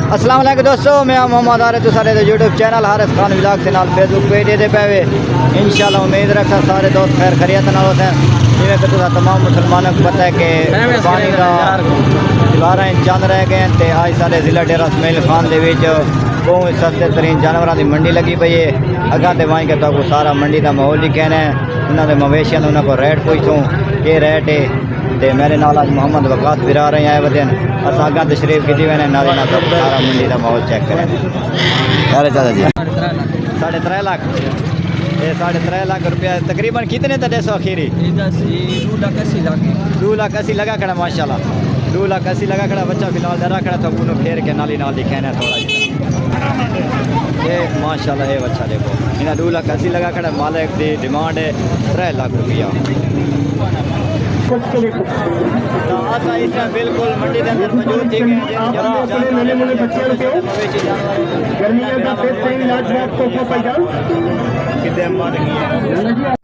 अस्सलाम वालेकुम दोस्तों, मैं मोहम्मद आरिफ तो सारे YouTube channel Haris Khan vlog के नाल फेसबुक पेज दे पे इंशाल्लाह उम्मीद रखा सारे दोस्त खैर खैरियत नाल होते हैं। जिवें कि तुहां तमाम मुसलमानों को पता है कि पानी का 12 इंच चंद रह गए तो आज सारे जिला डेरा इसमाइल खान दे विच बहुत सस्ते तरीन जानवरों की मंडी लगी पई है। अगों तो वहीं के तो सारा मंडी का माहौल ही कहना है, उन्होंने मवेशियों उन्होंने को रेट पूछूँ कि रेट है। तो मेरे नाल आज मोहम्मद वकास बिरा रहे आए वजन अस अगर तशरीफ की मैंने नाले ना तो सारा मंडी का माहौल चेक करें। अरे चाचा जी 3.5 लाख, ये 3.5 लाख रुपया तकरीबन कितने तो 150 अखीरी 2,80,000 लगा खड़ा माशाल्लाह 2,80,000 लगा खड़ा। बच्चा फिलहाल डरा खड़ा था उन्होंने फेर के नाली नाल दिखाना थोड़ा ये माशाल्लाह ये बच्चा देखो इन्हें 2,80,000 लगा खड़ा। मालिक की डिमांड है 3 लाख रुपया। बिल्कुल मंडी के अंदर मौजूद थी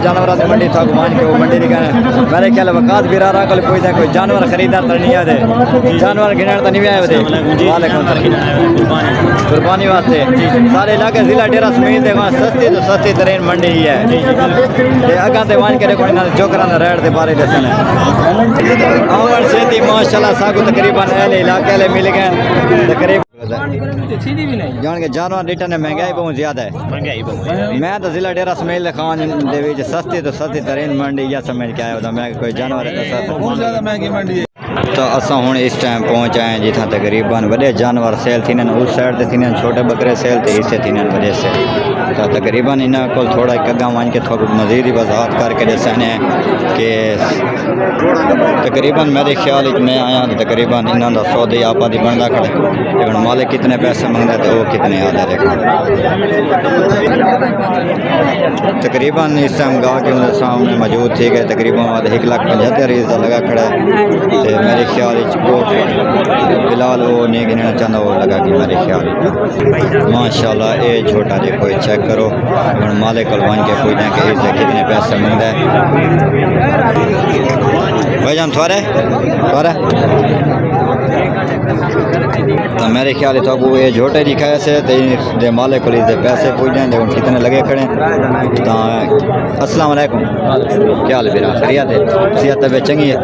जानवर की मंडी था घुमान के वो मंडी दिखाना मेरे ख्याल वकास भी रहा कल कोई कोई जानवर खरीदार तो नहीं आते जानवर गिनने तो नहीं आए थे कुर्बानी वास्ते सारे इलाके जिला डेरा समेत देखो सस्ती तो सस्ती तरीन मंडी ही है। अगर तो मान के देखो चोकरा रेट के बारे दसन आवन से माशाल्लाह साकू तकरीबन इलाके मिल गए तकरीबन जान के जानवर रिटर्न महंगाई बहुत ज्यादा है। मैं तो जिला डेरा इसमाइल खान दे सस्ती तो सस्ती तरीन मंडी या समझ के आया मैं कोई जानवर तो असा हूँ इस टाइम पहुँच आए जिथा तकरीबन बड़े जानवर सेल थी उस साइड से थी छोटे बकरे सेल थे इसे थी बड़े सेल तो तकरीबन इन्होंने को थोड़ा एक अगा मान के थोड़ा मजीद ही वजाहत करके दसने कि तकरीबन मेरे ख्याल मैं आया तो तकरीबन इन्होंने सौदे आपा की बनता खड़े लेकिन मालिक कितने पैसे मंगता तो वो कितने आते देखो तकरीबन इस टाइम गा के उनके सामने मौजूद थी गए तकरीबन 1,75,000 लगा खड़ा है। मेरे ख्याल फिलहाल वो नहीं गिनना चाहता वो लगा कि मेरे ख्याल माशाल्लाह ये छोटा देखो चेक करो हम मालिक को बन के पूछते हैं कि इससे कितने पैसे मंगता है भाईजान थोड़े तो मेरे ख्याल तो ये झोटे दिखाए से तो मालिक को पैसे पूछते हैं देखो कितने लगे खड़े तो अस्सलाम वालेकुम क्या हाल फिर खैरियत है सेहत तबीयत चंगी है।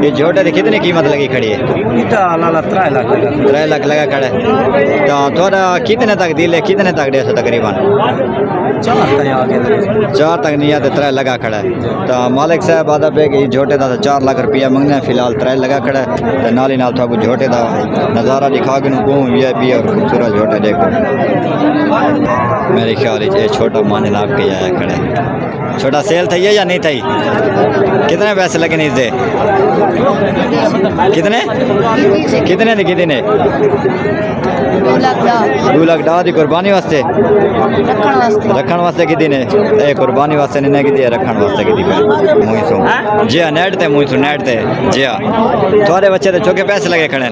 ये झोटे की कितनी कीमत लगी खड़ी है 3 लाख लगा खड़ा है तो थोड़ा कितने तक दिले कितने तक दे तकरीबन 4 तक नहीं आते 3 लगा खड़ा है तो मालिक साहब आदा पे कि झोटे का 4 लाख रुपया मंगना है फिलहाल 3 लगा खड़ा है तो नाली नाल था झोटे का नज़ारा दिखा के VIP और खूबसूरत झोटे देखो मेरे ख्याल ये छोटा मान नाप के आया खड़ा है। छोटा सेल थी या नहीं थी कितने पैसे लगे नहीं इससे कितने कितने 2 लाख दी कुर्बानी वास्ते रखण वास्ते की ने कुर्बानी वास्ते नहीं की रखण वास्ते की मुई सो जी हाँ नेट ते मुई सो नेट ते जी हाँ थोड़े बच्चे तो चौके पैसे लगे खड़े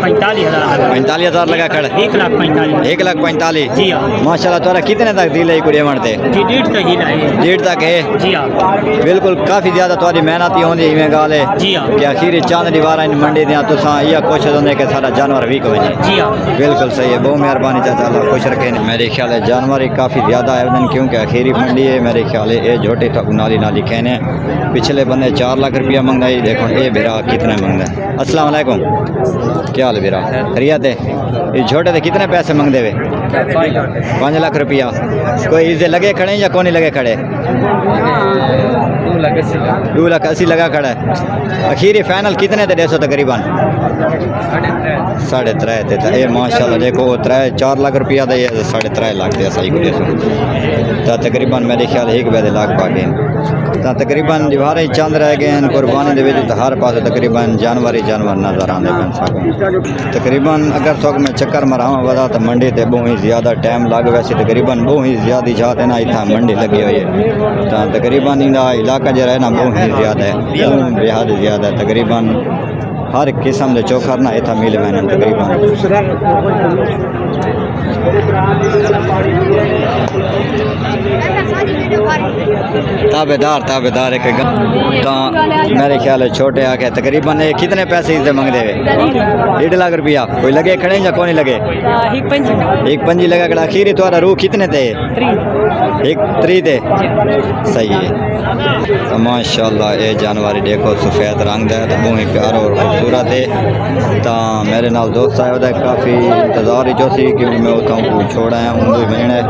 45,000 लगा खड़े 1,45,000 माशाल्लाह थोड़ा कितने तक दिले कुड़िया मरते 1.5 तक है बिल्कुल काफ़ी ज़्यादा थोड़ी मेहनत ही होती इवें गाल है कि आखिर चांद दीवार इन मंडी दियाँ तुसा यह कोशिश होने के सारा जानवर भी को बिल्कुल सही है बहुत मेहरबानी चाचा अल्लाह खुश रखे। मेरे ख्याल है जानवर ही काफ़ी ज़्यादा है क्योंकि आखिरी मंडी है मेरे ख्याल है ये झोटे नाली नाली कहने पिछले बंदे 4 लाख रुपया मंगना ही देखो ये बिरा कितने मंगता है। अस्सलाम वालेकुम क्या हाल बिरा खैरियत है। ये झोटे थे कितने पैसे मंगते हुए 5 लाख रुपया कोई इसे लगे खड़े या कौन लगे खड़े 2,80,000 लगा खड़ा है। आखिरी फाइनल कितने थे 150 तकरीबन 3.5 थे ये माशाल्लाह देखो 4 लाख रुपया था ये 3.5 लाख थे सही कुछ तो तकरीबन मेरे ख्याल 1 लाख पा गए तो तकरीबन दीवारें चंद रह गए कुर्बानी दे तो हर पास तकरीबन जानवर ही जानवर नजर आते हैं तकरीबन अगर थोक में चक्कर मरावा वजह तो मंडी से बहुत ही ज़्यादा टाइम लग वैसे तकरीबन बहुत ही ज़्यादा जाते ना इतना मंडी लगी हुई है तो तकरीबन इनका इलाका जो है ना बहुत ही ज़्यादा है बेहद ज़्यादा है तकरीबन हर किस्म के चोखर ना इतना मिल मैंने तकरीबन ताबेदार एक तो मेरे ख्याल है छोटे आके तकरीबन ये कितने पैसे इससे मंगते हुए 1.5 लाख रुपया कोई लगे खड़े या कौन लगे एक पंजी लगा कड़ा आखिर तुम्हारा रूह कितने थे 1 थे सही है तो माशाल्लाह ये जानवर देखो सफ़ेद रंग है तो बहुत ही प्यारा और खूबसूरत है तो मेरे नाल दोस्त आया होता काफ़ी इंतज़ार ही जो सी कि मैं उतना छोड़ा है उनको मिलना है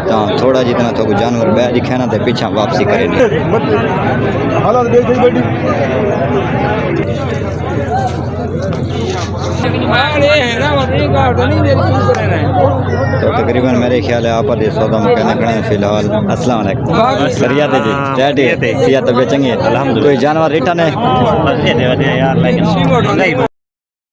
तो थोड़ा जितना तो जानवर बह दिखे ना तो पीछा वापसी करें तो तकरीबन मेरे ख्याल है आप सौदा मुकैना खड़े हैं फिलहाल। अस्सलाम वालेकुम खैरियत है जी टैटी है सियात तबीयत चंगी है अल्हम्दुलिल्लाह कोई जानवर रिटर्न है